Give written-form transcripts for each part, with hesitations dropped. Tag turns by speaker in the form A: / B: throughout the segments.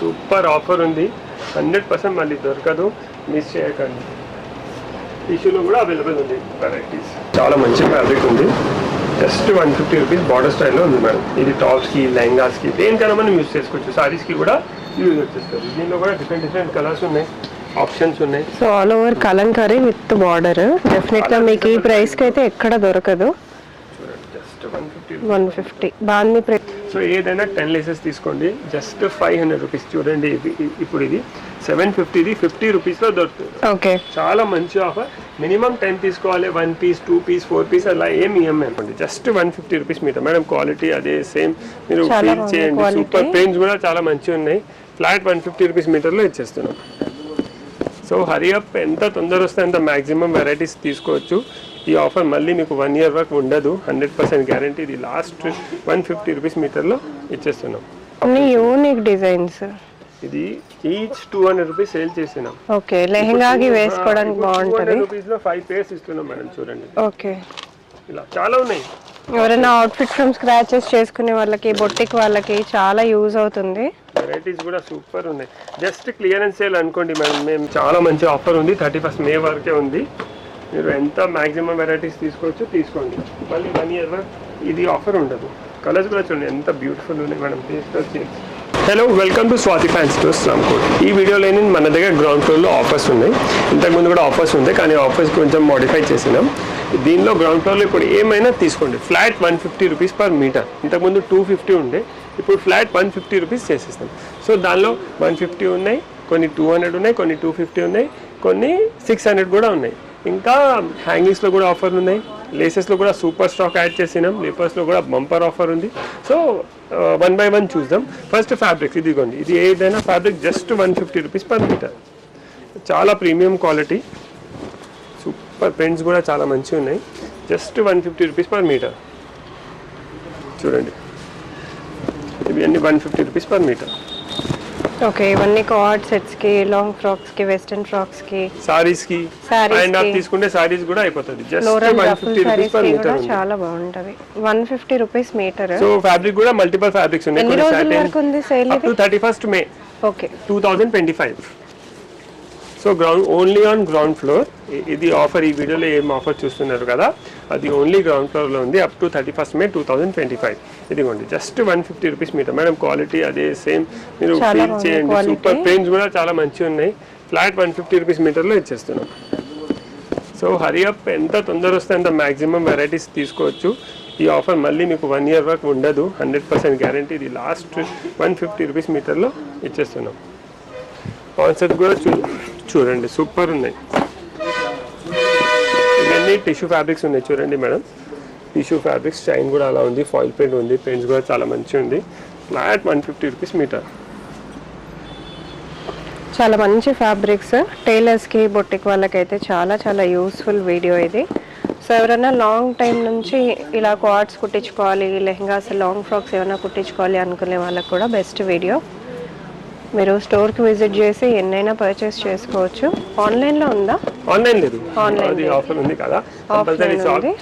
A: Super offer ఉంది, 100% మళ్ళీ దొరకదు, మిస్ చేయకండి. టిష్యూలో కూడా అవైలబుల్ ఉంది వెరైటీస్. చాలా మంచి ఫ్యాబ్రిక్ ఉంది, జస్ట్ 150 రూపీస్ బార్డర్ స్టైల్లో ఉంది మేడం. ఇది టాప్స్కి, లెహంగాస్కి, దేనికైనా మనం యూజ్ చేసుకోవచ్చు. సారీస్కి కూడా యూజ్ వచ్చేస్తుంది. దీనిలో కూడా డిఫరెంట్ కలర్స్ ఉన్నాయి, ఆప్షన్స్ ఉన్నాయి.
B: So all over Kalamkari with border. డెఫినెట్గా మీకు ఈ ప్రైస్కి అయితే ఎక్కడ దొరకదు.
A: జస్ట్
B: 150 బాగుంది ప్రైస్.
A: సో ఏదైనా 10 లేసెస్ తీసుకోండి, జస్ట్ 500 రూపీస్. చూడండి ఇప్పుడు ఇది 750, 50 రూపీస్లో దొరుకుతుంది.
B: ఓకే,
A: చాలా మంచి ఆఫర్. మినిమం 10 తీసుకోవాలి, 1 పీస్ 2 పీస్ 4 పీస్ అలా ఏమి ఇవ్వమే అనుకోండి. Just 150 rupees metre madam. Quality అదే సేమ్, మీరు ఫీల్ చేయండి. సూపర్ ప్రింట్స్ కూడా చాలా మంచిగా ఉన్నాయి. ఫ్లాట్ 150 రూపీస్ మీటర్లో ఇచ్చేస్తున్నాం. సో హరీ అప్, ఎంత తొందర వస్తే అంత మ్యాక్సిమం వెరైటీస్ తీసుకోవచ్చు. ఈ ఆఫర్ మళ్ళీ మీకు 1 ఇయర్ వరకు ఉండదు, 100% గ్యారంటీ. ఇది లాస్ట్ 150 రూపీస్ మీటర్లో ఇచ్చేస్తున్నాం.
B: అన్ని యూనిక్ డిజైన్స్.
A: ఇది ఈచ్ 200 రూపీస్ సేల్ చేసినాం.
B: ఓకే, లెహంగాకి వేసుకోవడానికి బాగుంటుంది.
A: 200 రూపీస్లో 5 పేర్స్ ఇస్తున్నాం మేడం. చూడండి,
B: ఓకే,
A: ఇలా చాలా ఉన్నాయి.
B: ఎవరైనా అవుట్ఫిట్ ఫ్రమ్ స్క్రాచెస్ చేసుకునే వాళ్ళకి, బొట్టిక్ వాళ్ళకి చాలా యూజ్ అవుతుంది.
A: వెరైటీస్ కూడా సూపర్ ఉన్నాయి. జస్ట్ క్లియరెన్స్ సేల్ అనుకోండి మేడం. మేము చాలా మంచి ఆఫర్ ఉంది, 31 మే వరకే ఉంది. మీరు ఎంత మ్యాక్సిమం వెరైటీస్ తీసుకోండి. మళ్ళీ 1 ఇయర్ వరకు ఇది ఆఫర్ ఉండదు. కలర్స్ కూడా చూడండి ఎంత బ్యూటిఫుల్ ఉన్నాయి madam. Hello, welcome to Swathi fancy stores Ramkot. ఈ వీడియోలో మన దగ్గర గ్రౌండ్ ఫ్లోర్లో ఆఫర్స్ ఉన్నాయి. ఇంతకుముందు కూడా ఆఫర్స్ ఉంది, కానీ ఆఫర్స్ కొంచెం మోడిఫై చేసినాం. దీనిలో గ్రౌండ్ ఫ్లోర్లో ఇప్పుడు ఏమైనా తీసుకోండి, ఫ్లాట్ 150 రూపీస్ పర్ మీటర్. ఇంతకుముందు 250 ఉండే, ఇప్పుడు ఫ్లాట్ 150 రూపీస్ చేసేస్తాం. సో దానిలో 150 ఉన్నాయి, కొన్ని 200 ఉన్నాయి, కొన్ని 250 ఉన్నాయి, కొన్ని 600 కూడా ఉన్నాయి. ఇంకా హ్యాంగింగ్స్లో కూడా ఆఫర్లు ఉన్నాయి. లేసెస్లో కూడా సూపర్ స్టాక్ యాడ్ చేసినాం. లేపర్స్లో కూడా బంపర్ ఆఫర్ ఉంది. సో 1 by 1 చూద్దాం. ఫస్ట్ ఫ్యాబ్రిక్ ఇదిగోండి. ఇది ఏదైనా fabric just 150 rupees per metre. చాలా ప్రీమియం క్వాలిటీ, సూపర్ ప్రింట్స్ కూడా చాలా మంచిగా ఉన్నాయి. Just 150 rupees per metre. చూడండి, ఇవి అన్ని 150 రూపీస్ పర్ మీటర్.
B: ఓకే, ఇవన్నీ కార్డ్ సెట్స్ కి, లాంగ్ ఫ్రాక్స్ కి, వెస్టర్న్ ఫ్రాక్స్ కి,
A: సారీస్ కి, అండ్ ఆఫ్ తీసుకుంటే సారీస్ కూడా అయిపోతుంది. జస్ట్ 150 రూపీస్ పర్ మీటర్.
B: చాలా బాగుంటది, 150 రూపీస్ మీటర్.
A: సో ఫ్యాబ్రిక్ కూడా మల్టిపుల్ ఫ్యాబ్రిక్స్ ఉన్నాయి.
B: ఎన్ని రోజుల వరకు ఉంది sale?
A: Up to 31st May
B: okay
A: 2025. So only on ground floor. ఇది ఆఫర్. ఈ వీడియోలో ఏం ఆఫర్ చూస్తున్నారు కదా, అది ఓన్లీ గ్రౌండ్ ఫ్లోర్లో ఉంది. Up to 31st May 2025. ఇదిగోండి, just 150 rupees metre madam. Quality అదే సేమ్, మీరు ఫీల్ చేయండి. సూపర్ ప్రింట్స్ కూడా చాలా మంచిగా ఉన్నాయి. ఫ్లాట్ 150 రూపీస్ మీటర్లో ఇచ్చేస్తున్నాం. సో హరీ అప్, ఎంత తొందర వస్తే అంత మ్యాక్సిమం వెరైటీస్ తీసుకోవచ్చు. ఈ ఆఫర్ మళ్ళీ మీకు 1 ఇయర్ వరకు ఉండదు, 100% గ్యారంటీ. ఇది లాస్ట్ 150 రూపీస్ మీటర్లో ఇచ్చేస్తున్నాం. కాన్సెప్ట్ కూడా చూడండి, సూపర్ ఉన్నాయి. ఇవన్నీ టిష్యూ ఫ్యాబ్రిక్స్ ఉన్నాయి. చూడండి మేడం, టిష్యూ ఫ్యాబ్రిక్స్. షైన్ కూడా అలా ఉంది, ఫాయిల్ ప్రింట్ ఉంది, ప్రింట్స్ కూడా చాలా మంచిగా ఉంది. Flat 150 rupees metre.
B: చాలా మంచి ఫ్యాబ్రిక్స్. టైలర్స్కి, బొట్టిక్ వాళ్ళకైతే చాలా యూస్ఫుల్ వీడియో ఇది. సో ఎవరైనా లాంగ్ టైం నుంచి ఇలా క్వార్ట్స్ కుట్టించుకోవాలి, లెహంగాస్, లాంగ్ ఫ్రాక్స్ ఏమైనా కుట్టించుకోవాలి అనుకునే వాళ్ళకి కూడా బెస్ట్ వీడియో. మీరు స్టోర్కి విజిట్ చేసి ఎన్నైనా పర్చేస్ చేసుకోవచ్చు. ఆన్లైన్లో ఉందా?
A: ఆన్లైన్ లేదు, అది ఆఫర్ ఉంది కదా.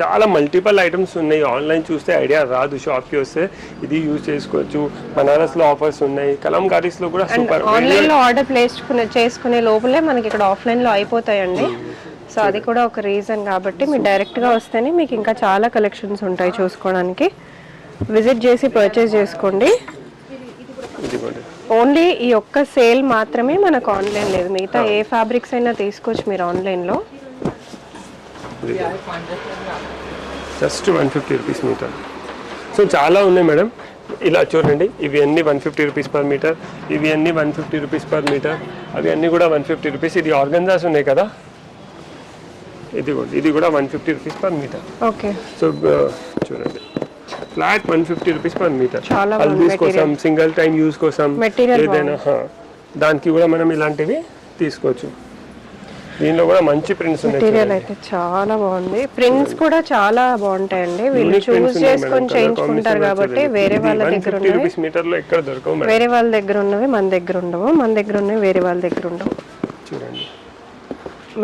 A: చాలా మల్టిపుల్ ఐటమ్స్ ఉన్నాయి. ఆన్లైన్ చూస్తే ఐడియా రాదు, షాప్కి వస్తే ఇది యూజ్ చేసుకోవచ్చు. బనారస్లో ఆఫర్స్ ఉన్నాయి, కలంకారీస్లో కూడా సూపర్.
B: ఆన్లైన్లో ఆర్డర్ చేసుకునే లోపలే మనకి ఇక్కడ ఆఫ్లైన్లో అయిపోతాయండి. సో అది కూడా ఒక రీజన్. కాబట్టి మీరు డైరెక్ట్గా వస్తేనే మీకు ఇంకా చాలా కలెక్షన్స్ ఉంటాయి చూసుకోవడానికి. విజిట్ చేసి పర్చేస్ చేసుకోండి. ఓన్లీ ఈ ఒక్క సేల్ మాత్రమే మనకు ఆన్లైన్ లేదు. మిగతా ఏ ఫ్యాబ్రిక్స్ అయినా తీసుకోవచ్చు మీరు ఆన్లైన్లో.
A: Just 150 rupees metre. సో చాలా ఉన్నాయి మేడం. ఇలా చూడండి, ఇవి అన్ని 150 రూపీస్ పర్ మీటర్, ఇవి అన్ని 150 రూపీస్ పర్ మీటర్, అవి అన్ని కూడా 150 రూపీస్. ఇది ఆర్గన్జాస్ ఉన్నాయి కదా, ఇది కూడా 150 rupees per metre.
B: Okay,
A: so చూడండి, flat 150 rupees per metre. Haldis కోసం, సింగిల్ టైం యూజ్ కోసం, ఏదైనా దానికి కూడా మనం ఇలాంటివి తీసుకోవచ్చు. దీనిలో కూడా మంచి ప్రింట్స్ ఉన్నాయి.
B: మెటీరియల్ అయితే చాలా బాగుంది. ప్రింట్స్ కూడా చాలా బాగుంటాయండి. వీళ్ళు చూస్ చేసుకొని చేయించుకుంటారు కాబట్టి వేరే వాళ్ళ దగ్గర ఉన్నవి
A: మీటర్లో ఎక్కడ దొరకవు.
B: వేరే వాళ్ళ దగ్గర ఉన్నవి మన దగ్గర ఉండవు, మన దగ్గర ఉన్నవి వేరే వాళ్ళ దగ్గర ఉండవు.
A: చూడండి,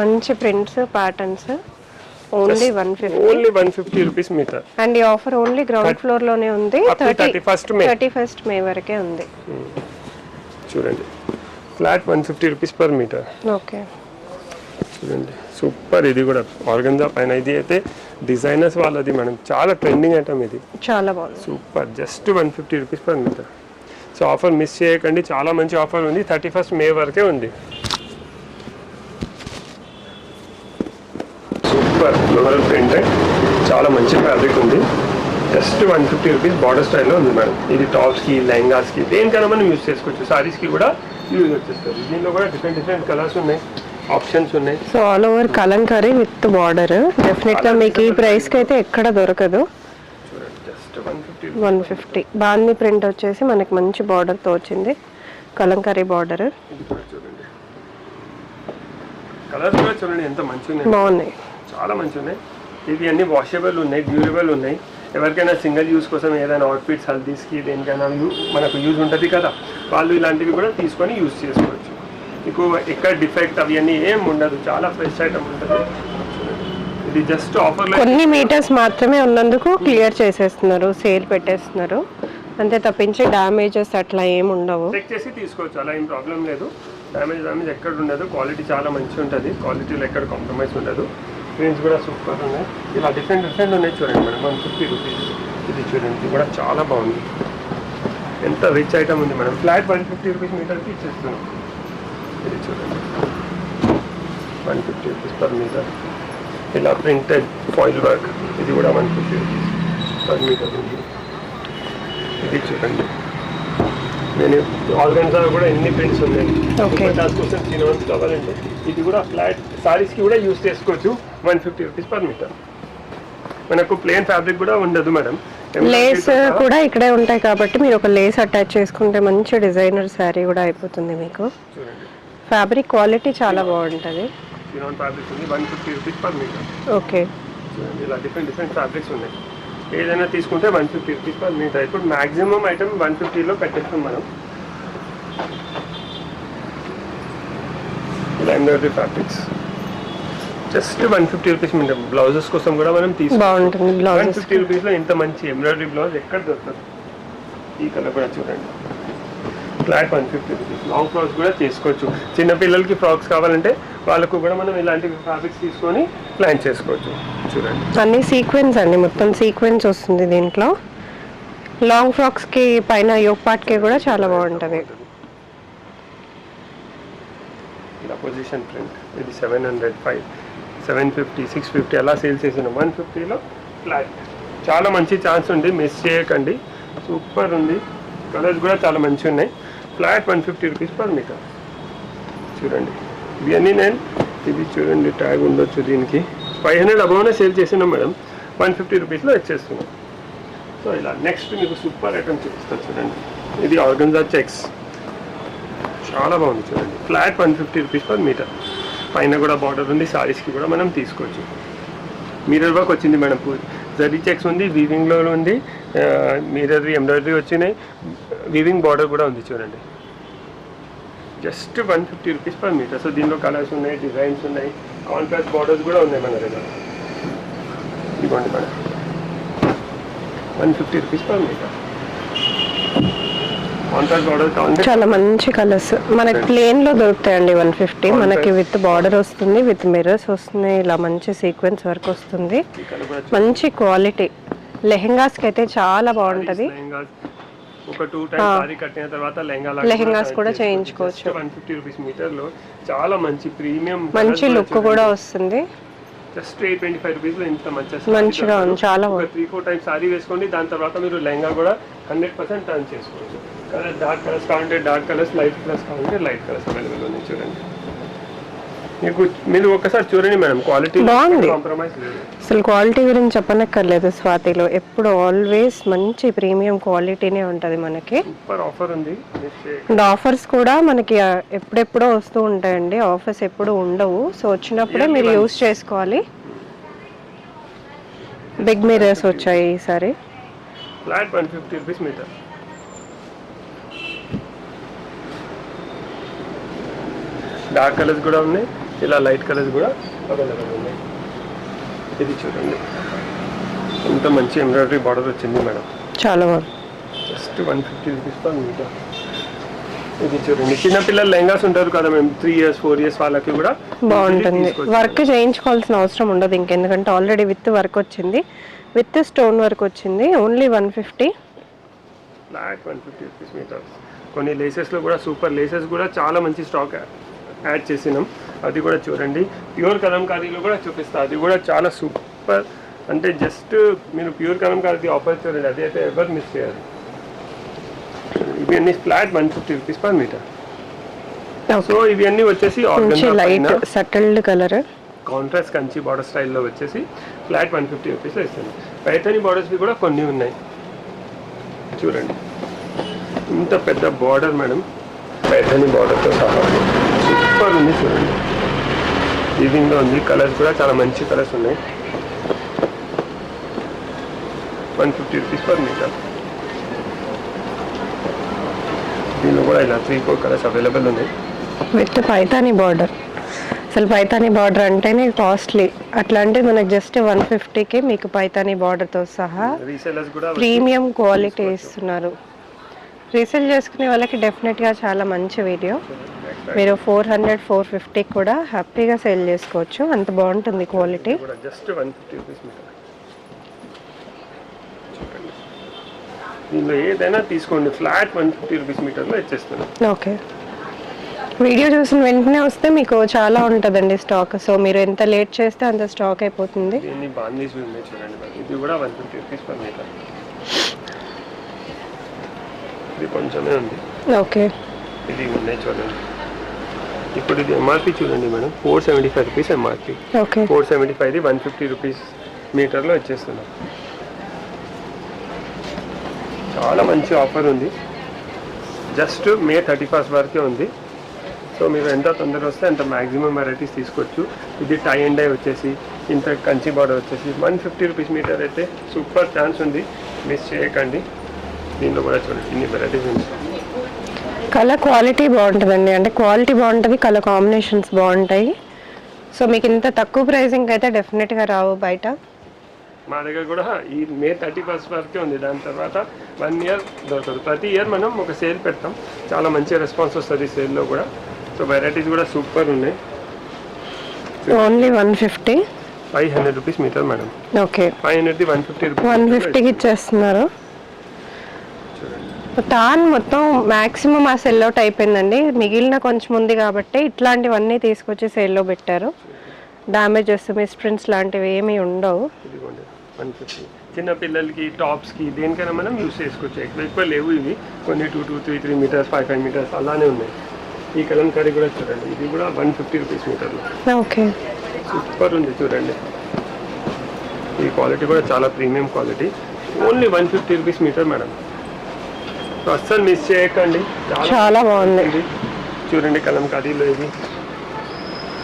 B: మంచి prints, patterns. Only
A: 150 rupees metre.
B: And ఈ ఆఫర్ ఓన్లీ గ్రౌండ్ ఫ్లోర్ లోనే ఉంది.
A: 31st మే
B: వరకే ఉంది.
A: చూడండి flat 150 rupees per metre.
B: Okay,
A: చూడండి సూపర్. ఇది కూడా ఆర్గంజా పైన. ఇది అయితే డిజైనర్స్ వాళ్ళది మేడం, చాలా ట్రెండింగ్ ఐటమ్ ఇది.
B: చాలా బాగుంది.
A: Super. Just 150 rupees per metre. So offer miss చేయకండి, చాలా మంచి ఆఫర్ ఉంది. 31st మే వరకే ఉంది. సూపర్ ఫ్లోరల్ ప్రింటెడ్, చాలా మంచి ఫ్యాబ్రిక్ ఉంది. జస్ట్ 150 రూపీస్ బార్డర్ స్టైల్లో ఉంది మేడం. ఇది టాప్స్కి, లెహంగాస్కి, దేనికైనా మనం యూజ్ చేసుకోవచ్చు. సారీస్కి కూడా యూజ్ వచ్చేస్తుంది. దీనిలో కూడా డిఫరెంట్ కలర్స్ ఉన్నాయి, ఆప్షన్స్ ఉన్నాయి.
B: So all over Kalamkari with border. డెఫినెట్గా మీకు ఈ ప్రైస్కి అయితే ఎక్కడ దొరకదు.
A: చూడండి జస్ట్
B: 150. బాందీ ప్రింట్ వచ్చేసి మనకి మంచి బార్డర్తో వచ్చింది, కలంకారీ బార్డర్.
A: ఇది కూడా చూడండి, కలర్స్ కూడా చూడండి ఎంత మంచిగా ఉన్నాయి,
B: బాగున్నాయి,
A: చాలా మంచిగా ఉన్నాయి. ఇవి అన్ని వాషబుల్ ఉన్నాయి, డ్యూరబుల్ ఉన్నాయి. ఎవరికైనా సింగిల్ యూస్ కోసం ఏదైనా అవుట్ఫిట్స్, హల్దీస్కి, దేనికైనా మనకు యూజ్ ఉంటుంది కదా, వాళ్ళు ఇలాంటివి కూడా తీసుకొని యూజ్ చేసుకోవచ్చు. మీకు ఎక్కడ డిఫెక్ట్ అవి అన్నీ ఏం ఉండదు, చాలా ఫ్రెష్ ఐటమ్ ఉంటుంది. ఇది జస్ట్ ఆఫర్లో
B: కొన్ని మీటర్స్ మాత్రమే ఉన్నందుకు క్లియర్ చేసేస్తున్నారు, సేల్ పెట్టేస్తున్నారు అంతే తప్పించి డ్యామేజెస్ అట్లా ఏమి ఉండవు.
A: చెక్ చేసి తీసుకోవచ్చు, అలా ఏం ప్రాబ్లం లేదు. డ్యామేజ్ ఎక్కడ ఉండదు. క్వాలిటీ చాలా మంచిగా ఉంటుంది, క్వాలిటీలో ఎక్కడ కాంప్రమైజ్ ఉండదు. ప్రింట్స్ కూడా సూపర్ ఉన్నాయి. ఇలా డిఫరెంట్ ఉన్నాయి చూడండి మేడం. 150 రూపీస్. ఇది చూడండి, ఇది కూడా చాలా బాగుంది. ఎంత రిచ్ ఐటమ్ ఉంది మేడం. ఫ్లాట్ 150 రూపీస్ మీటర్కి ఇచ్చేస్తున్నాం. ఇది చూడండి 150 రూపీస్ పర్ మీటర్. ఇలా ప్రింటెడ్ ఫాయిల్ వర్క్, ఇది కూడా 150 రూపీస్ పర్ మీటర్ ఉంది. ఇది చూడండి, నేను ఆర్గన్జా కూడా ఎన్ని ప్రింట్స్ ఉన్నాయి. దానికోసం చిన్నోన్స్ కావాలంటే ఇది కూడా ఫ్లాట్ సారీస్కి కూడా యూస్ చేసుకోవచ్చు. 150 రూపీస్ పర్ మీటర్. మనకు ప్లెయిన్ ఫ్యాబ్రిక్ కూడా ఉండదు మేడం,
B: లేస్ కూడా ఇక్కడే ఉంటాయి కాబట్టి మీరు ఒక లేస్ అటాచ్ చేసుకుంటే మంచి డిజైనర్ శారీ కూడా అయిపోతుంది మీకు.
A: చూడండి
B: ఫ్యాబ్రిక్ క్వాలిటీ చాలా బాగుంటుంది.
A: చిన్నోన్ ఫ్యాబ్రిక్ ఉంది, 150 రూపీస్ పర్ మీటర్.
B: ఓకే,
A: చూడండి ఇలా డిఫరెంట్ ఫ్యాబ్రిక్స్ ఉన్నాయి. ఏదైనా తీసుకుంటే 150 రూపీస్ పర్ మీటర్. ఇప్పుడు మ్యాక్సిమం ఐటమ్ 150లో పెట్టేస్తాం మనం. ఇలా embroidery fabrics just 150 rupees metre. Blouses కోసం కూడా మనం
B: బాగుంటుంది.
A: 150 రూపీస్లో ఇంత మంచి ఎంబ్రాయిడరీ బ్లౌజ్ ఎక్కడ దొరుకుతుంది. ఈ కలర్ కూడా చూడండి, ఫ్లాట్ 150 రూపీస్. లాంగ్ ఫ్రాక్స్ కూడా చేసుకోవచ్చు. చిన్నపిల్లలకి ఫ్రాక్స్ కావాలంటే వాళ్ళకు కూడా మనం ఇలాంటి ఫ్యాబ్రిక్స్ తీసుకొని ప్లాన్ చేసుకోవచ్చు. చూడండి
B: అన్ని సీక్వెన్స్ అండి, మొత్తం సీక్వెన్స్ వస్తుంది దీంట్లో. లాంగ్ ఫ్రాక్స్కి పైన యోక్ పార్ట్కి కూడా చాలా బాగుంటుంది.
A: ఇలా పొజిషన్ ప్రింట్. ఇది 700, 750, 650 అలా సేల్ చేసిన 150లో ఫ్లాట్. చాలా మంచి ఛాన్స్ ఉంది, మిస్ చేయకండి. సూపర్ ఉంది, కలర్స్ కూడా చాలా మంచిగా ఉన్నాయి. Flat 150 rupees per metre. చూడండి ఇవన్నీ నేను ఇది చూడండి ట్యాగ్ ఉండొచ్చు దీనికి. 500 అబౌవ్నే సేల్ చేసినాం మేడం, 150 రూపీస్లో ఇచ్చేస్తున్నాం. సో ఇలా నెక్స్ట్ మీకు సూపర్ ఐటమ్ చూపిస్తాను చూడండి. ఇది ఆర్గన్జా చెక్స్, చాలా బాగుంది చూడండి. Flat 150 rupees per metre. పైన కూడా బార్డర్ ఉంది, సారీస్కి కూడా మనం తీసుకోవచ్చు. మిర్రర్ వర్క్ వచ్చింది మేడం, జరీ చెక్స్ ఉంది, వీవింగ్లో ఉంది, మిర్రర్ ఎంబ్రాయిడరీ వచ్చినాయి, వీవింగ్ బార్డర్ కూడా ఉంది చూడండి. Just 150 rupees per metre. So దీనిలో కలర్స్ ఉన్నాయి, డిజైన్స్ ఉన్నాయి, కాంట్రాస్ట్ బార్డర్స్ కూడా ఉన్నాయి మన దగ్గర. ఇదిగోండి madam, 150 rupees per metre. Contrast border కావాలంటే
B: చాలా మంచి కలర్స్ మనకి ప్లేన్ లో దొరుకుతాయండి. 150 మనకి విత్ బార్డర్ వస్తుంది, విత్ మిర్రర్స్ వస్తున్నాయి, ఇలా మంచి సీక్వెన్స్ వర్క్ వస్తుంది, మంచి క్వాలిటీ. లెహెంగాస్ కి అయితే చాలా బాగుంటది.
A: ఒక 2 టైమ్స్ సారీ కట్టిన తర్వాత
B: లెహెంగాస్ కూడా చేయించుకోవచ్చు.
A: 150 రూపీస్ మీటర్ లో చాలా మంచి ప్రీమియం
B: మంచి లుక్ కూడా వస్తుంది.
A: జస్ట్ 825 రూపీస్ లో ఇంత
B: మంచిగా ఉంది, చాలా
A: 3-4 టైమ్స్ సారీ వేసుకోండి. దాని తర్వాత మీరు లెహంగా కూడా 100% టర్న్ చేసుకోవచ్చు. కలర్ డార్క్ కలర్స్ కావాలంటే డార్క్ కలర్స్, లైట్ కలర్స్ కావాలంటే లైట్ కలర్స్ అవైలబుల్ ఉన్నాయి. చూడండి మీరు ఒకసారి చూడండి మేడం, క్వాలిటీ
B: బాగుంది,
A: కాంప్రమైజ్ లేదు.
B: అసలు క్వాలిటీ గురించి చెప్పనక్కర్లేదు. స్వాతిలో ఎప్పుడు ఆల్వేస్ మంచి ప్రీమియం క్వాలిటీనే ఉంటుంది మనకి.
A: సూపర్ ఆఫర్ ఉంది.
B: అండ్ ఆఫర్స్ కూడా మనకి ఎప్పుడెప్పుడో వస్తూ ఉంటాయండి, ఆఫర్స్ ఎప్పుడు ఉండవు. సో వచ్చినప్పుడే మీరు యూస్ చేసుకోవాలి. బిగ్ మిర్రర్స్ వచ్చాయి ఈసారి.
A: Flat 150 rupees metre. Dark colours కూడా ఉన్నాయి, ఇలా లైట్ కలర్స్ కూడా అవైలబుల్ ఉన్నాయి. ఇది చూడండి ఎంత మంచి ఎంబ్రాయిడరీ బార్డర్ వచ్చింది మేడం,
B: చాలా బాగుంది.
A: Just 150 rupees per metre. ఇది చూడండి, చిన్నపిల్లలు లెహంగాస్ ఉంటారు కదా మేము 3 years 4 years వాళ్ళకి కూడా
B: బాగుంటుంది. వర్క్ చేయించుకోవాల్సిన అవసరం ఉండదు ఇంకెందుకంటే ఆల్రెడీ విత్ వర్క్ వచ్చింది, విత్ స్టోన్ వర్క్ వచ్చింది. ఓన్లీ 150.
A: Flat 150 rupees metre. కొన్ని లేసెస్లో కూడా సూపర్ లేసెస్ కూడా చాలా మంచి స్టాక్ యాడ్ చేసినాం, అది కూడా చూడండి. ప్యూర్ కలంకారీలో కూడా చూపిస్తా, అది కూడా చాలా సూపర్. అంటే జస్ట్ మీరు ప్యూర్ కలంకారీ ఆఫర్ చూడండి, అది అయితే ఎవరు మిస్ చేయరు. ఇవి అన్ని flat 150 rupees per metre. So ఇవి అన్ని వచ్చేసి
B: light subtle colour
A: contrast Kanchi border స్టైల్లో వచ్చేసి ఫ్లాట్ 150 రూపీస్లో ఇస్తుంది. పైథాని బార్డర్స్వి కూడా కొన్ని ఉన్నాయి చూడండి. ఇంత పెద్ద బార్డర్ మేడం, పైథాని బార్డర్తో సహా సూపర్ ఉంది చూడండి. వీవింగ్లో ఉంది, కలర్స్ కూడా చాలా మంచి కలర్స్ ఉన్నాయి. 150 రూపీస్ పర్ మీటర్. దీనిలో కూడా ఇలా 3-4 కలర్స్ అవైలబుల్ ఉన్నాయి
B: విత్ పైథాని బార్డర్. అసలు పైథాని బార్డర్ అంటేనే కాస్ట్లీ, అట్లాంటి మనకు జస్ట్ 150కి మీకు పైథాని బార్డర్తో సహా
A: రీసెలర్స్ కూడా
B: ప్రీమియం క్వాలిటీ ఇస్తున్నారు. రీసేల్ చేసుకునే వాళ్ళకి డెఫినెట్గా చాలా మంచి వీడియో. మీరు 400-450 కూడా హ్యాపీగా సేల్ చేసుకోవచ్చు, అంత బాగుంటుంది క్వాలిటీ.
A: Just 150 rupees metre. దీనిలో ఏదైనా తీసుకోండి, ఫ్లాట్ 150 రూపీస్ మీటర్లో ఇచ్చేస్తున్నాం.
B: ఓకే, వీడియో చూసిన వెంటనే వస్తే మీకు చాలా ఉంటుందండి స్టాక్. సో మీరు ఎంత లేట్ చేస్తే అంత స్టాక్ అయిపోతుంది.
A: దీన్ని బాందీస్ ఉన్నాయి చూడండి, ఇది కూడా 150 రూపీస్ పర్ మీటర్. ఇది కొంచెమే ఉంది.
B: ఓకే,
A: ఇది ఉన్నాయి చూడండి. ఇప్పుడు ఇది ఎంఆర్పి చూడండి madam, 475 rupees MRP.
B: Okay,
A: 475 150 rupees మీటర్లో ఇచ్చేస్తున్నాం. చాలా మంచి ఆఫర్ ఉంది, జస్ట్ May 31st వరకే ఉంది. సో మీరు ఎంత తొందరగా వస్తే అంత మ్యాక్సిమం వెరైటీస్ తీసుకోవచ్చు. ఇది టై అండ్ డై వచ్చేసి ఇంత కంచి బార్డర్ వచ్చేసి 150 రూపీస్ మీటర్ అయితే సూపర్ ఛాన్స్ ఉంది, మిస్ చేయకండి. దీనిలో కూడా చూడండి ఇన్ని వెరైటీస్ ఉంది.
B: కలర్ క్వాలిటీ బాగుంటుందండి, అంటే క్వాలిటీ బాగుంటుంది, కలర్ కాంబినేషన్స్ బాగుంటాయి. సో మీకు ఇంత తక్కువ ప్రైసింగ్ అయితే డెఫినెట్గా రావు బయట.
A: మా దగ్గర కూడా ఈ May 31st వరకే ఉంది, దాని తర్వాత 1 year దొరకదు. ప్రతి ఇయర్ మనం ఒక సేల్ పెడతాం, చాలా మంచి రెస్పాన్స్ వస్తుంది సేల్లో కూడా. సో వెరైటీస్ కూడా సూపర్ ఉన్నాయి.
B: Only 150,
A: 500 rupees metre madam.
B: Okay,
A: 500ది 150 రూపీస్
B: 150కి ఇచ్చేస్తున్నారు. తాన్ మొత్తం మ్యాక్సిమం ఆ సెల్ అవుట్ అయిపోయిందండి, మిగిలిన కొంచెం ఉంది కాబట్టి ఇట్లాంటివన్నీ తీసుకొచ్చి సేల్లో పెట్టారు. డ్యామేజెస్ మిస్ప్రింట్స్ లాంటివి ఏమీ ఉండవు.
A: 150. చిన్న పిల్లలకి టాప్స్కి దేనికైనా మనం యూస్ చేసుకోవచ్చు. ఎక్కువ లేవు ఇవి, కొన్ని 2-3 మీటర్స్ 5 మీటర్స్ అలానే ఉన్నాయి. ఈ కలంకారీ కూడా చూడండి, ఇది కూడా 150 రూపీస్ మీటర్లో.
B: ఓకే,
A: సూపర్ ఉంది చూడండి. ఈ క్వాలిటీ కూడా చాలా premium quality, only 150 rupees metre madam. So అస్సలు మిస్ చేయకండి,
B: చాలా బాగుంది
A: చూడండి. కలంకారీలో ఇది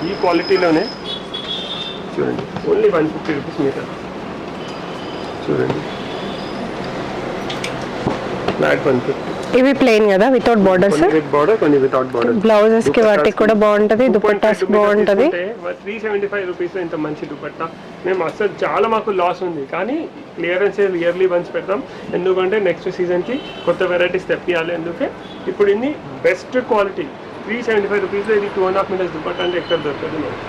A: ఈ క్వాలిటీలోనే చూడండి, ఓన్లీ 150 రూపీస్ మీటర్. చూడండి ఫ్లాట్ 150.
B: ఇవి ప్లెయిన్ కదా, వితౌట్ బార్డర్స్.
A: విత్ బార్డర్, కొన్ని వితౌట్ బార్డర్.
B: బ్లౌజెస్ కి వాటికి కూడా బాగుంటది, దుపట్టాస్ బాగుంటది.
A: 375 రూపీస్ ఇంత మంచి దుపట్టా మేము అసలు చాలా మాకు లాస్ ఉంది, కానీ క్లియరెన్స్ ఇయర్లీ వన్స్ పెడతాం. ఎందుకంటే నెక్స్ట్ సీజన్కి కొత్త వెరైటీస్ తెప్పియాలి. అందుకే ఇప్పుడు ఇన్ని బెస్ట్ క్వాలిటీ 375 రూపీస్లో ఇది 2.5 మీటర్స్ దుపట్టా అంటే ఎక్కడ దొరుకుతుంది మనకు.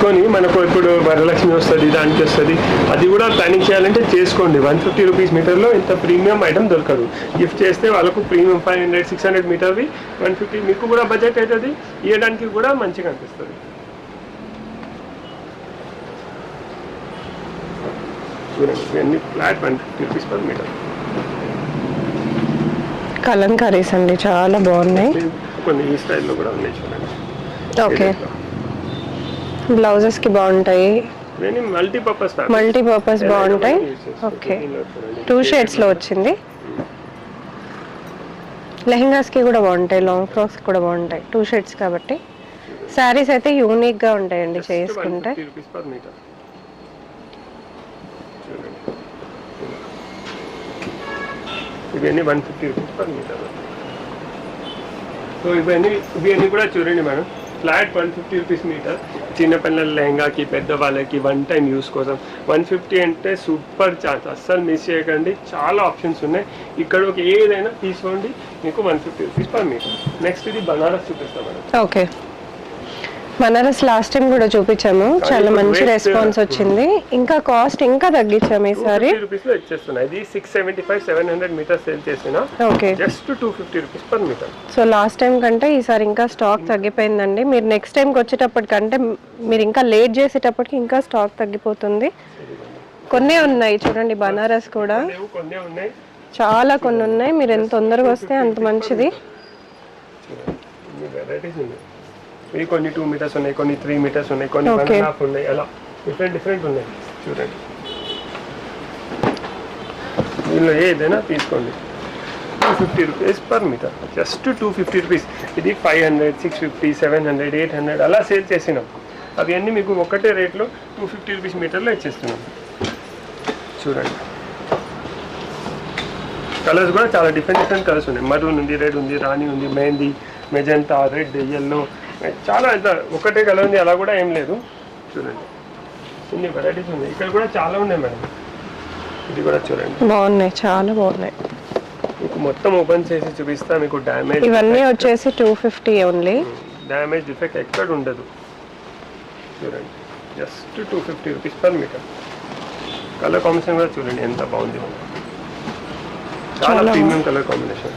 A: కొని మనకు ఇప్పుడు వరలక్ష్మి వస్తుంది, దానికి వస్తుంది, అది కూడా ప్లానింగ్ చేయాలంటే చేసుకోండి. 150 రూపీస్ మీటర్లో ఇంత ప్రీమియం ఐటమ్ దొరకదు. గిఫ్ట్ చేస్తే వాళ్ళకు ప్రీమియం 500-600 మీటర్వి 150 మీకు కూడా బడ్జెట్ అవుతుంది, ఇవ్వడానికి కూడా మంచిగా అనిపిస్తుంది. చూడండి ఇవన్నీ flat 150 rupees per metre.
B: Kalamkaris అండి చాలా బాగున్నాయి,
A: కొన్ని ఈ స్టైల్లో కూడా ఉన్నాయి చూడండి.
B: ఓకే, బ్లౌజెస్ కి బాగుంటాయి, మల్టీపర్పస్ బాగుంటాయి. ఓకే, 2 షేడ్స్ లో వచ్చింది. లెహెంగాస్ కి కూడా బాగుంటాయి, లాంగ్ ఫ్రాక్స్ కూడా బాగుంటాయి, 2 షేడ్స్ కాబట్టి. శారీస్ అయితే యూనిక్ గా ఉంటాయండి చేసుకుంటే.
A: ఇవన్నీ 150 రూపీస్ పర్ మీటర్. సో ఇవన్నీ కూడా చూడండి మేడం, ఫ్లాట్ 150 రూపీస్ మీటర్. చిన్నపిల్లల లెహంగాకి, పెద్దవాళ్ళకి 1 టైం యూస్ కోసం 150 అంటే సూపర్ ఛాన్స్, అస్సలు మిస్ చేయకండి. చాలా ఆప్షన్స్ ఉన్నాయి, ఇక్కడ ఒక ఏదైనా తీసుకోండి. మీకు 150 రూపీస్ పర్ మీటర్. నెక్స్ట్ ఇది బనారస్ చూపిస్తాం madam.
B: Okay, Banaras last time కూడా చూపించాము, చాలా మంచి రెస్పాన్స్ వచ్చింది. ఇంకా కాస్ట్ ఇంకా తగ్గించాము ఈసారి.
A: 250 రూపీస్ లో ఇచ్చేస్తున్నాయి. ఇది 675-700 మీటర్ సేల్ చేసిన
B: okay
A: just 250 rupees per metre.
B: So last time కంటే ఈసారి ఇంకా స్టాక్ తగ్గిపోయిందండి. మీరు నెక్స్ట్ టైంకి వచ్చేటప్పటికంటే మీరు ఇంకా లేట్ చేసేటప్పటికి ఇంకా స్టాక్ తగ్గిపోతుంది. కొన్నే ఉన్నాయి చూడండి, బనారస్ కూడా
A: కొన్ని ఉన్నాయి,
B: చాలా కొన్ని ఉన్నాయి. మీరు ఎంత తొందరగా వస్తే అంత మంచిది.
A: వెరైటీస్ ఉన్నాయి. ఇవి కొన్ని 2 మీటర్స్ ఉన్నాయి, కొన్ని 3 మీటర్స్ ఉన్నాయి, కొన్ని 1.5 ఉన్నాయి, అలా డిఫరెంట్ ఉన్నాయి. చూడండి, దీనిలో ఏదైనా తీసుకోండి. 250 rupees per metre, just 250 rupees. ఇది 500, 650, 700, 800 అలా సేల్ చేసినాం. అవి అన్నీ మీకు ఒకటే రేట్లో 250 రూపీస్ మీటర్లో ఇచ్చేస్తున్నాం. చూడండి, కలర్స్ కూడా చాలా డిఫరెంట్ కలర్స్ ఉన్నాయి. మరూన్ ఉంది, రెడ్ ఉంది, రాణి ఉంది, మెహందీ, మెజెంటా, రెడ్, ఎల్లో, చాలా ఇట్లా ఒకటే కలర్ ఉంది అలా కూడా ఏం లేదు. చూడండి, ఇన్ని వెరైటీస్ ఉన్నాయి. ఇక్కడ కూడా చాలా ఉన్నాయి మేడం. ఇది కూడా చూడండి,
B: బాగున్నాయి, చాలా బాగున్నాయి.
A: మీకు మొత్తం ఓపెన్ చేసి చూపిస్తా. మీకు డ్యామేజ్
B: ఇవన్నీ వచ్చేసి 250 ఓన్లీ.
A: డ్యామేజ్ డిఫెక్ట్ ఎక్కడ ఉండదు. చూడండి, just 250 rupees per metre. Colour combination కూడా చూడండి ఎంత బాగుంది, చాలా ప్రీమియం కలర్ కాంబినేషన్.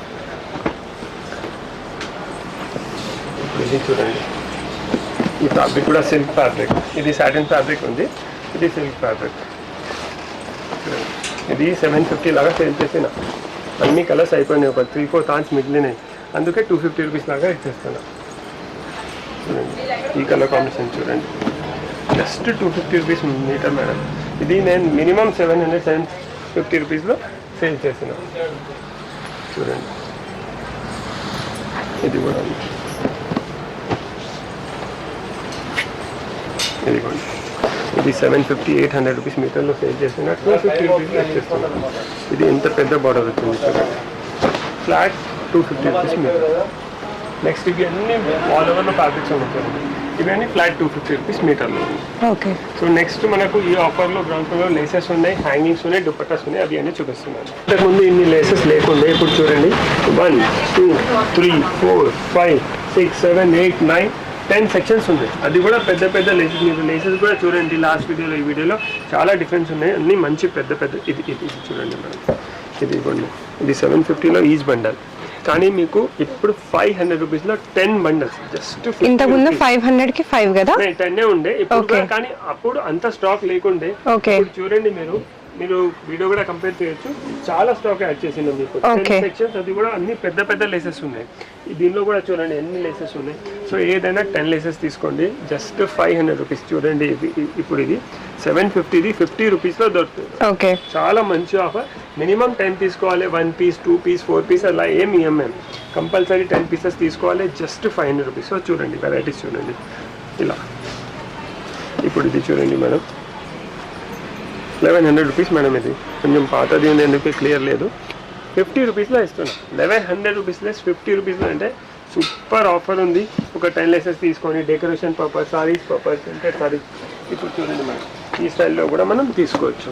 A: ఇది చూడండి, ఈ ఫ్యాబ్రిక్ కూడా సిల్క్ ఫ్యాబ్రిక్. ఇది సాటిన్ ఫ్యాబ్రిక్ ఉంది, ఇది సిల్క్ ఫ్యాబ్రిక్. ఇది 750 లాగా సేల్ చేసిన. అన్ని కలర్స్ అయిపోయినాయి, ఒక 3-4 థాన్స్ మిగిలినాయి, అందుకే 250 రూపీస్ లాగా ఇచ్చేస్తున్నా. చూడండి, ఈ కలర్ కాంబినేషన్ చూడండి, జస్ట్ 250 రూపీస్ మీటర్ మేడం. ఇది నేను మినిమం 700-750 రూపీస్లో సేల్ చేసిన. చూడండి, ఇది కూడా ఇదిగోండి, ఇది 750-800 రూపీస్ మీటర్లో సేల్ చేసిన 250 రూపీస్లో ఇచ్చేస్తున్నాను. ఇది ఎంత పెద్ద బార్డర్ వచ్చింది చూడండి, ఫ్లాట్ 250 రూపీస్ మీటర్. నెక్స్ట్ ఇవి అన్ని ఆల్ ఓవర్లో ఫ్యాబ్రిక్స్ ఉంటుంది. ఇవన్నీ ఫ్లాట్ 250 రూపీస్ మీటర్లో ఉంది.
B: ఓకే,
A: సో నెక్స్ట్ మనకు ఈ ఆఫర్లో గ్రౌండ్ ఫ్లోర్లో లేసెస్ ఉన్నాయి, హ్యాంగింగ్స్ ఉన్నాయి, దుపట్టాస్ ఉన్నాయి. అవి అన్నీ చూపిస్తున్నాను. ఇంతకుముందు ఇన్ని లేసెస్ లేకుండా ఇప్పుడు చూడండి 1, 2, 3, 4, 5, 6, 7, 8, 9, 10 సెక్షన్స్ ఉన్నాయి. అది కూడా పెద్ద పెద్ద లేసెస్. మీరు లేసెస్ కూడా చూడండి, లాస్ట్ వీడియోలో ఈ వీడియోలో చాలా డిఫరెన్స్ ఉన్నాయి. అన్ని మంచి పెద్ద పెద్ద. ఇది చూడండి మేడం, ఇది ఇవ్వండి. ఇది 750లో ఈచ్ బండల్, కానీ మీకు ఇప్పుడు 500 రూపీస్లో 10 బండల్స్. జస్ట్
B: ఇంతకుముందు 500కి 5 కదా,
A: 10 ఉండే ఇప్పుడు, కానీ అప్పుడు అంత స్టాక్ లేకుండే. ఇప్పుడు చూడండి, మీరు వీడియో కూడా కంపేర్ చేయొచ్చు, చాలా స్టాక్ యాడ్ చేసింది మీకు. 10 సెక్షన్స్, అది కూడా అన్ని పెద్ద పెద్ద లేసెస్ ఉన్నాయి. దీనిలో కూడా చూడండి ఎన్ని లేసెస్ ఉన్నాయి. సో ఏదైనా 10 లేసెస్ తీసుకోండి, జస్ట్ 500 రూపీస్. చూడండి, ఇప్పుడు ఇది 750, 50 రూపీస్లో దొరుకుతుంది.
B: ఓకే, చాలా
A: మంచి ఆఫర్. మినిమం 10 తీసుకోవాలి, 1 పీస్, 2 పీస్, 4 పీస్ అలా ఏం ఇఎంఎం, కంపల్సరీ 10 పీసెస్ తీసుకోవాలి, జస్ట్ 500 రూపీస్. సో చూడండి, వెరైటీస్ చూడండి ఇలా. ఇప్పుడు ఇది చూడండి మేడం, 1100 రూపీస్ మేడం. ఇది కొంచెం పాతది ఉంది, ఎందుకు క్లియర్ లేదు. 50 రూపీస్లో ఇస్తున్నా. 1100 రూపీస్ లెస్ 50 రూపీస్లో అంటే సూపర్ ఆఫర్ ఉంది. ఒక 10 లేసెస్ తీసుకొని decoration purpose, saris purpose, printed saris. ఇప్పుడు చూడండి మేడం, ఈ స్టైల్లో కూడా మనం తీసుకోవచ్చు.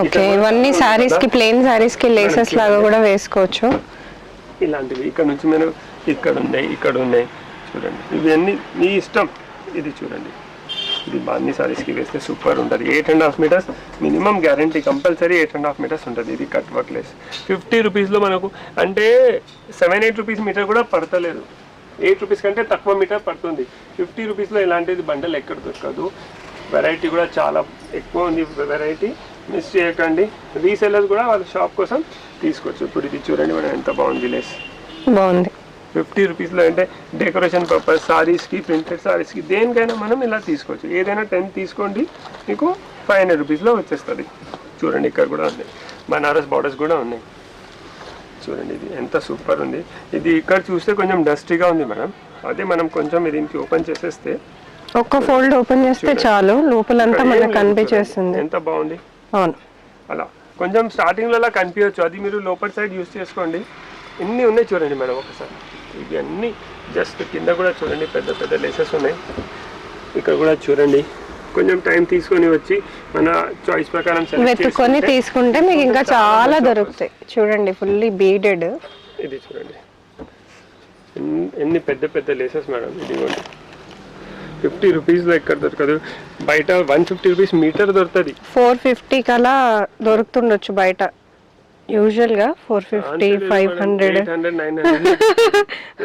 B: ఓకే, ఇవన్నీ సారీస్ కి, ప్లెయిన్ సారీస్ కి లేసెస్ లాగా కూడా వేసుకోవచ్చు.
A: ఇలాంటివి ఇక్కడ నుంచి మీరు ఇక్కడ ఉన్నాయి చూడండి. ఇవన్నీ మీ ఇష్టం. ఇది చూడండి, ఇది అన్ని సారీస్కి వేస్తే సూపర్ ఉంటుంది. 8.5 metres minimum guarantee, compulsory 8.5 metres ఉంటుంది. ఇది కట్ వర్క్ లెస్ 50 రూపీస్లో మనకు, అంటే 7-8 రూపీస్ మీటర్ కూడా పడతలేదు. 8 రూపీస్ కంటే తక్కువ మీటర్ పడుతుంది. 50 రూపీస్లో ఇలాంటిది బండల్ ఎక్కడ దొరకదు. వెరైటీ కూడా చాలా ఎక్కువ ఉంది. వెరైటీ మిస్ చేయకండి. రీసెల్లర్స్ కూడా వాళ్ళ షాప్ కోసం తీసుకోవచ్చు. ఇప్పుడు ఇది చూడండి మేడం, ఎంత బాగుంది లేస్, బాగుంది. 50 రూపీస్లో అంటే డెకరేషన్ పర్పస్, సారీస్కి, ప్రింటెడ్ సారీస్కి, దేనికైనా మనం ఇలా తీసుకోవచ్చు. ఏదైనా 10 తీసుకోండి, మీకు 500 రూపీస్లో వచ్చేస్తుంది. చూడండి, ఇక్కడ కూడా ఉన్నాయి, బనారస్ బార్డర్స్ కూడా ఉన్నాయి. చూడండి, ఇది ఎంత సూపర్ ఉంది. ఇది ఇక్కడ చూస్తే కొంచెం డస్టీగా ఉంది మేడం. అదే మనం కొంచెం దీనికి ఓపెన్ చేసేస్తే,
B: ఒక్క ఫోల్డ్ ఓపెన్ చేస్తే చాలు, లోపలంతా మనకు కనిపించేస్తుంది.
A: ఎంత బాగుంది.
B: అవును,
A: అలా కొంచెం స్టార్టింగ్లో అలా కనిపించవచ్చు. అది మీరు లోపల సైడ్ యూస్ చేసుకోండి. ఇన్ని ఉన్నాయి చూడండి మేడం ఒకసారి. ఇవి అన్నీ జస్ట్ కింద కూడా చూడండి, పెద్ద పెద్ద లేసెస్ ఉన్నాయి. ఇక్కడ కూడా చూడండి, కొంచెం టైం తీసుకొని వచ్చి మన చాయిస్ ప్రకారం
B: వెతుక్కొని తీసుకుంటే మీకు ఇంకా చాలా దొరుకుతాయి. చూడండి ఫుల్లీ బీడెడ్.
A: ఇది చూడండి ఎన్ని పెద్ద పెద్ద లేసెస్ మేడం. ఇదిగోండి 50 రూపీస్లో ఎక్కడ దొరకదు, బయట 150 రూపీస్ మీటర్ దొరుకుతుంది.
B: 450 కలా దొరుకుతుండొచ్చు బయట. యూజువల్గా 450, 500,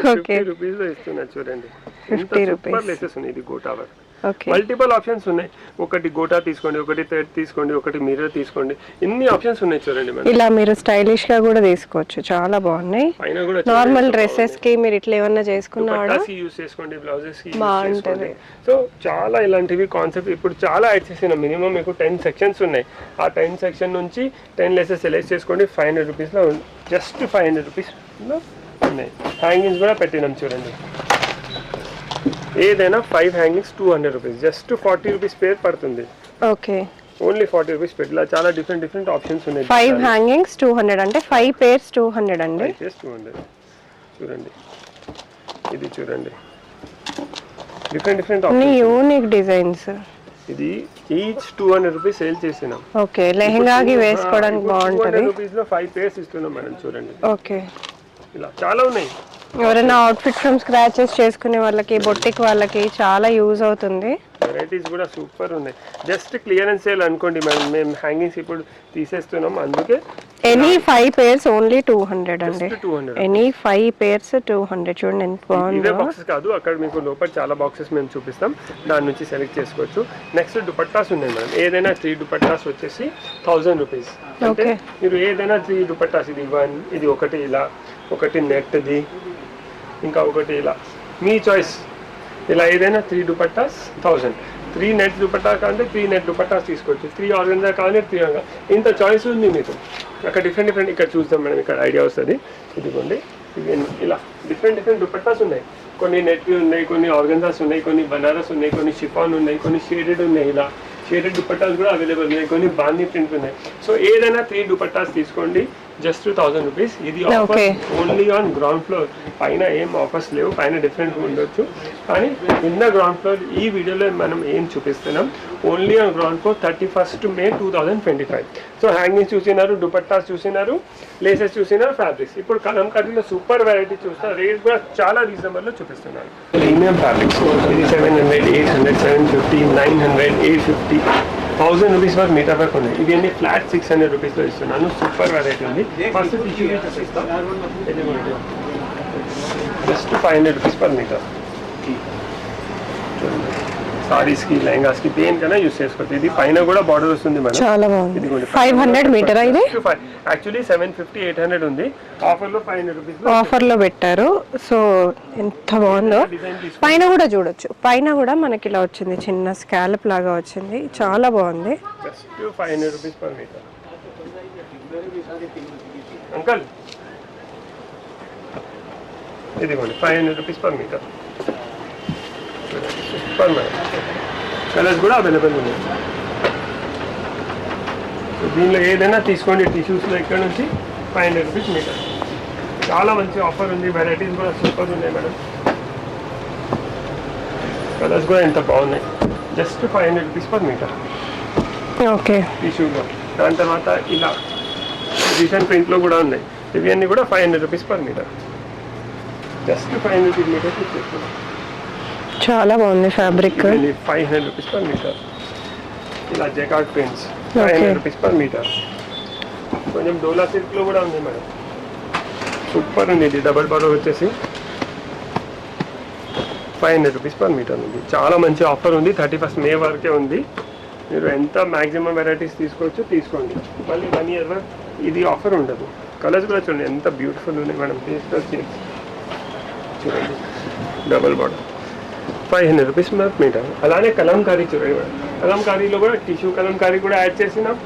A: 50 రూపీస్లో ఇస్తున్నారు చూడండి.
B: 50 రూపీస్
A: లేసెస్ ఉన్నాయి. ఇది gota work.
B: Okay,
A: multiple options ఉన్నాయి. ఒకటి గోటా తీసుకోండి, ఒకటి థ్రెడ్ తీసుకోండి, ఒకటి మిర్రర్ తీసుకోండి. ఇన్ని ఆప్షన్స్ ఉన్నాయి చూడండి మేడం.
B: ఇలా మీరు స్టైలిష్ గా కూడా తీసుకోవచ్చు, చాలా బాగున్నాయి.
A: పైన కూడా
B: నార్మల్ డ్రెస్సెస్ కి మీరు ఇట్లా ఏమన్నా చేసుకున్నా
A: యూస్ చేసుకోండి, బ్లౌజెస్ కి
B: బాగుంటది.
A: సో చాలా ఇలాంటివి కాన్సెప్ట్ ఇప్పుడు చాలా యాడ్ చేసిన. మినిమం మీకు 10 సెక్షన్స్ ఉన్నాయి. ఆ 10 సెక్షన్ నుంచి 10 లెసెస్ సెలెక్ట్ చేసుకోండి. 500 రూపీస్లో జస్ట్ 500 రూపీస్లో ఉన్నాయి. హ్యాంగింగ్స్ కూడా పెట్టినాం చూడండి. ఏదైనా 5 hangings 200 rupees, just 40 rupees pair పడుతుంది.
B: ఓకే,
A: ఓన్లీ 40 రూపీస్ పెట్టి ఇలా చాలా డిఫరెంట్ ఆప్షన్స్ ఉన్నాయి.
B: 5 హ్యాంగింగ్స్ 200 అంటే 5 పేర్స్ 200 అండి.
A: 5 పేర్స్ 200 చూడండి. ఇది చూడండి డిఫరెంట్
B: అన్ని యూనిక్ డిజైన్స్.
A: ఇది ఈచ్ 200 రూపీస్ సేల్ చేసినాం.
B: ఓకే, లెహంగాకి వేసుకోవడానికి బాగుంటది.
A: 200 రూపీస్ లో 5 పేర్స్ ఇస్తున్నాం మేడం చూడండి.
B: ఓకే,
A: ఇలా చాలా ఉన్నాయి.
B: ఎవరైనా అవుట్ఫిట్ ఫ్రమ్ స్క్రాచెస్ చేసుకునే వాళ్ళకి, బొట్టిక్ వాళ్ళకి చాలా యూజ్ అవుతుంది.
A: వెరైటీస్ కూడా సూపర్ ఉన్నాయి. జస్ట్ క్లియరెన్స్ సేల్ అనుకోండి మేడం. మేము హ్యాంగింగ్స్ ఇప్పుడు తీసేస్తున్నాం, అందుకే
B: ఎనీ 5 పేర్స్ ఓన్లీ 200 అండి.
A: 200
B: ఎనీ 5 పేర్స్ 200. చూడండి ఎంత బాగుంది.
A: ఇదే బాక్సెస్ కాదు, అక్కడ మీకు లోపల చాలా బాక్సెస్ మేము చూపిస్తాం, దాని నుంచి సెలెక్ట్ చేసుకోవచ్చు. నెక్స్ట్ దుపట్టాస్ ఉన్నాయి మేడం. ఏదైనా 3 దుపట్టాస్ వచ్చేసి 1000 రూపీస్. అంటే మీరు ఏదైనా 3 దుపట్టాస్, ఇది 1, ఇది ఒకటి ఇలా, ఒకటి నెట్ది, ఇంకా ఒకటి ఇలా, మీ చాయిస్. ఇలా ఏదైనా 3 దుపట్టాస్ 1000. 3 నెట్ దుపట్టా కావాలంటే 3 నెట్ దుపట్టాస్ తీసుకోవచ్చు. 3 ఆర్గన్జా కావాలి 3 ఆర్గన్. ఇంత చాయిస్ ఉంది మీకు. అక్కడ డిఫరెంట్ ఇక్కడ చూద్దాం మేడం, ఇక్కడ ఐడియా వస్తుంది. ఇదిగోండి ఇలా డిఫరెంట్ దుపట్టాస్ ఉన్నాయి. కొన్ని నెట్వి ఉన్నాయి, కొన్ని ఆర్గన్జాస్ ఉన్నాయి, కొన్ని బనారస్ ఉన్నాయి, కొన్ని షిఫాన్ ఉన్నాయి, కొన్ని షేడెడ్ ఉన్నాయి. ఇలా షేడెడ్ దుపట్టాస్ కూడా అవైలబుల్ ఉన్నాయి, కొన్ని బాందీ ప్రింట్ ఉన్నాయి. సో ఏదైనా 3 దుపట్టాస్ తీసుకోండి, జస్ట్ 1000 రూపీస్. ఇది offer only on ground floor. పైన ఏం ఆఫర్స్ లేవు, పైన డిఫరెంట్ ఉండొచ్చు, కానీ కింద గ్రౌండ్ ఫ్లోర్ ఈ వీడియోలో మనం ఏం చూపిస్తున్నాం, only on ground floor 31st May 2025. So hangings చూసినారు, దుపట్టాస్ చూసినారు, లేసెస్ చూసినారు, ఫ్యాబ్రిక్స్. ఇప్పుడు కలంకారీలో సూపర్ వెరైటీ చూస్తారు. రేట్ కూడా చాలా రీజనబుల్లో చూపిస్తున్నారు. ప్రీమియం ఫ్యాబ్రిక్స్ ఇది 700, 800, 750, 900, 850, 1000 రూపీస్ వరకు మీటర్ వరకు ఉన్నాయి. ఇవి అన్ని ఫ్లాట్ 600 రూపీస్లో ఇస్తున్నాను. సూపర్ వెరైటీ ఉంది. ఫస్ట్ టిష్యూ చూపిస్తాం. Just 500 rupees per metre. సారీస్కి, లెహంగాస్కి దేనికైనా యూస్ చేసుకోవచ్చు. ఇది పైన కూడా బార్డర్ వస్తుంది మేడం.
B: చాలా బాగుంది. 500 మీటర్ ఇది.
A: యాక్చువల్లీ 750, 800 ఉంది. ఆఫర్లో 500 రూపీస్
B: ఆఫర్లో పెట్టారు. సో ఎంత బాగుందో. పైన కూడా చూడొచ్చు. పైన కూడా మనకి ఇలా వచ్చింది, చిన్న స్కాలప్ లాగా వచ్చింది, చాలా బాగుంది.
A: Just 500 rupees per metre. Uncle ఇదిగోండి 500 rupees per metre. Super madam. Colours కూడా అవైలబుల్ ఉన్నాయి. దీనిలో ఏదైనా తీసుకోండి. టిష్యూస్లో ఇక్కడ నుంచి 500 రూపీస్ మీటర్. చాలా మంచి ఆఫర్ ఉంది. వెరైటీస్ కూడా సూపర్ ఉన్నాయి మేడం. కలర్స్ కూడా ఎంత బాగున్నాయి. Just 500 rupees per metre.
B: Okay,
A: టిష్యూలో. దాని తర్వాత ఇలా రీసెంట్ ప్రింట్లో కూడా ఉన్నాయి. ఇవి అన్నీ కూడా 500 rupees per metre. Just 500 rupees metre తీసుకుంటాం.
B: చాలా బాగుంది ఫ్యాబ్రిక్.
A: 500 rupees per metre. ఇలా jacquard prints 500 rupees per metre. కొంచెం డోలా సిల్క్లో కూడా ఉంది మేడం. సూపర్ ఉంది. ఇది డబల్ బార్డర్ వచ్చేసి 500 రూపీస్ పర్ మీటర్ ఉంది. చాలా మంచి ఆఫర్ ఉంది. 31st May వరకే ఉంది. మీరు ఎంత మ్యాక్సిమం వెరైటీస్ తీసుకోండి. మళ్ళీ 1 year వరకు ఇది ఆఫర్ ఉండదు. కలర్స్ కూడా చూడండి ఎంత బ్యూటిఫుల్ ఉన్నాయి మేడం. చూడండి డబల్ బార్డర్ 500 రూపీస్ మీటర్. అలానే కలంకారీ చూడండి మేడం. కలంకారీలో కూడా టిష్యూ కలంకారీ కూడా యాడ్ చేసినాం.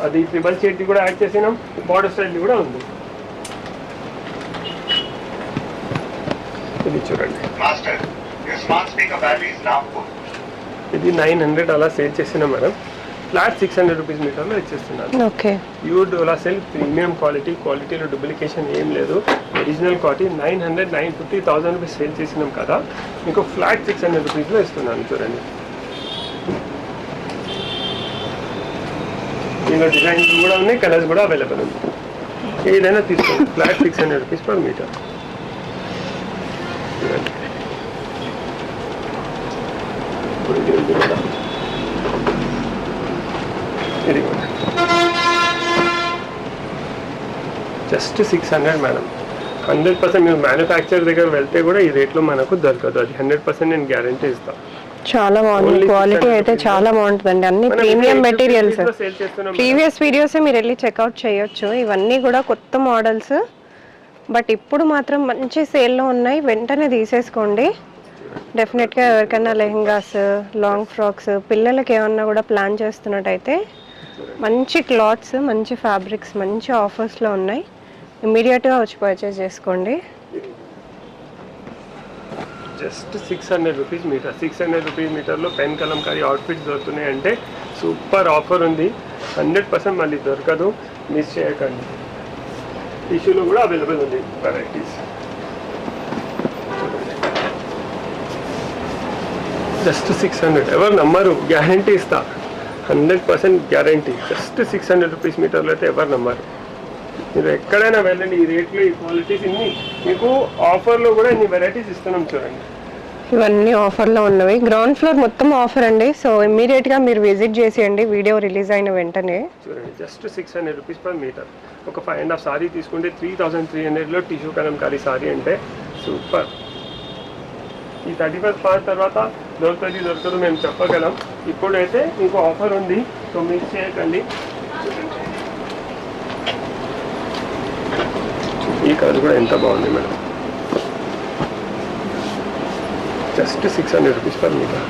A: అది ట్రిబల్ షేడ్ కూడా యాడ్ చేసినాం. బార్డర్ స్టైల్ కూడా ఉంది. ఇది చూడండి. ఇది 900 అలా సేల్ చేసినాం మేడం. ఫ్లాట్ 600 రూపీస్ మీటర్లో ఇచ్చేస్తున్నాను.
B: ఓకే,
A: ప్యూర్ డోలా సెల్, ప్రీమియం క్వాలిటీలో డూప్లికేషన్ ఏం లేదు. Original quality. 900, 950, 1000 రూపీస్ సేల్ చేసినాం కదా, మీకు ఫ్లాట్ 600 రూపీస్లో ఇస్తున్నాను. చూడండి దీనిలో డిజైన్స్ కూడా ఉన్నాయి, కలర్స్ కూడా అవైలబుల్ ఉంది. ఏదైనా తీసుకోండి. Flat 600 rupees per metre. ఇది జస్ట్ 600 మేడం. 100% మీరు మ్యానుఫ్యాక్చర్ దగ్గర వెళ్తే కూడా ఈ రేట్లో మనకు దొరకదు. అది 100% నేను గ్యారంటీ ఇస్తాను.
B: చాలా బాగుంది, క్వాలిటీ అయితే చాలా బాగుంటుందండి. అన్ని ప్రీమియం మెటీరియల్స్. ప్రీవియస్ వీడియోస్ మీరు వెళ్ళి చెక్అవుట్ చేయొచ్చు. ఇవన్నీ కూడా కొత్త మోడల్స్, బట్ ఇప్పుడు మాత్రం మంచి సేల్లో ఉన్నాయి. వెంటనే తీసేసుకోండి. డెఫినెట్గా ఎవరికైనా లెహెంగాస్, లాంగ్ ఫ్రాక్స్, పిల్లలకి ఏమన్నా కూడా ప్లాన్ చేస్తున్నట్టయితే మంచి క్లాత్స్, మంచి ఫ్యాబ్రిక్స్, మంచి ఆఫర్స్లో ఉన్నాయి. ఇమ్మీడియట్గా వచ్చి పర్చేస్ చేసుకోండి.
A: Just 600 rupees metre. 600 రూపీస్ మీటర్లో పెన్ కలంకారీ అవుట్ఫిట్స్ దొరుకుతున్నాయి అంటే సూపర్ ఆఫర్ ఉంది. 100% మళ్ళీ దొరకదు, మిస్ చేయకండి. టిష్యూలో కూడా అవైలబుల్ ఉంది వెరైటీస్. జస్ట్ 600. ఎవరు నమ్మరు, గ్యారంటీ ఇస్తా. 100% గ్యారంటీ. జస్ట్ 600 రూపీస్ మీటర్లో అయితే ఎవరు నమ్మరు. మీరు ఎక్కడైనా వెళ్ళండి, ఈ రేట్లో ఈ క్వాలిటీస్ ఇన్ని మీకు ఆఫర్లో కూడా ఇన్ని వెరైటీస్ ఇస్తున్నాం. చూడండి,
B: ఇవన్నీ ఆఫర్లో ఉన్నవి. గ్రౌండ్ ఫ్లోర్ మొత్తం ఆఫర్ అండి. సో ఇమ్మీడియట్గా మీరు విజిట్ చేసేయండి వీడియో రిలీజ్ అయిన వెంటనే.
A: చూడండి, జస్ట్ 600 రూపీస్ పర్ మీటర్. ఒక 5.5 సారీ తీసుకుంటే 3300లో టిష్యూ కలంకారీ సారీ అంటే సూపర్. ఈ 31st మార్చ్ తర్వాత దొరకదు మేము చెప్పగలం. ఇప్పుడైతే ఇంకో ఆఫర్ ఉంది, సో మిస్ చేయకండి. ఈ కలర్ కూడా ఎంత బాగుంది madam. Just 600 rupees per metre.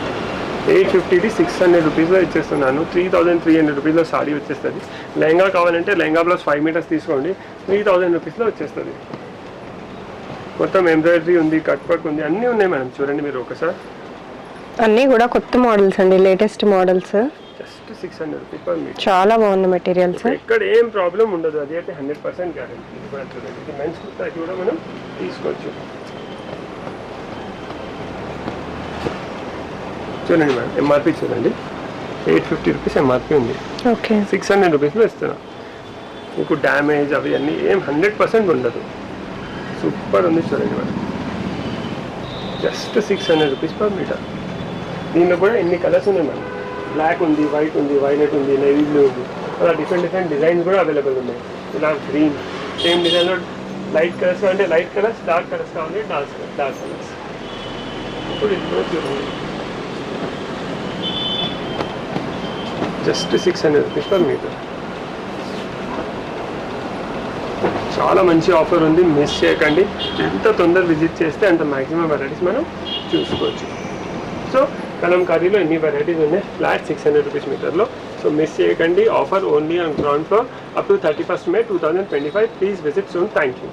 A: 850ది 600 రూపీస్లో ఇచ్చేస్తున్నాను. 3300 రూపీస్లో సారీ వచ్చేస్తుంది. లెహంగా కావాలంటే లెహంగా ప్లస్ 5 మీటర్స్ తీసుకోండి, 3000 రూపీస్లో వచ్చేస్తుంది. మొత్తం ఎంబ్రాయిడరీ ఉంది, కట్ వర్క్ ఉంది, అన్నీ ఉన్నాయి మేడం. చూడండి మీరు ఒకసారి.
B: అన్నీ కూడా కొత్త మోడల్స్ అండి, latest models.
A: Just 600 rupees per metre.
B: చాలా బాగుంది మెటీరియల్స్.
A: ఎక్కడ ఏం ప్రాబ్లం ఉండదు, అది అయితే 100% గ్యారెంటీ. ఇది కూడా చూడండి, ఇది మెన్స్ కుర్తాకి కూడా మనం తీసుకోవచ్చు. చూడండి మేడం, ఎంఆర్పి చూడండి, 850 రూపీస్ ఎంఆర్పి ఉంది.
B: ఓకే,
A: 600 రూపీస్లో ఇస్తున్నాం. మీకు డ్యామేజ్ అవి అన్నీ ఏం 100% ఉండదు. సూపర్ ఉంది. చూడండి madam, just 600 rupees per metre. దీనిలో కూడా ఎన్ని కలర్స్ ఉన్నాయి మేడం. బ్లాక్ ఉంది, వైట్ ఉంది, వైలెట్ ఉంది, నేవీ బ్లూ ఉంది, అలా డిఫరెంట్ డిజైన్స్ కూడా అవైలబుల్ ఉన్నాయి. ఇలా గ్రీన్, సేమ్ డిజైన్లో లైట్ కలర్స్ అంటే లైట్ కలర్స్, డార్క్ కలర్స్ కావాలి డార్క్ కలర్స్. ఇప్పుడు ఇది కూడా చూడండి, జస్ట్ 600 రూపీస్ పర్ మీటర్. చాలా మంచి ఆఫర్ ఉంది, మిస్ చేయకండి. ఎంత తొందర విజిట్ చేస్తే అంత మ్యాక్సిమం వెరైటీస్ మనం చూసుకోవచ్చు. సో కలంకారీలో ఎన్ని వెరైటీస్ ఉన్నాయి, ఫ్లాట్ 600 రూపీస్ మీటర్లో. సో మిస్ చేయకండి. Offer only on ground floor up to 31st May 2025. Please visit soon. Thank you.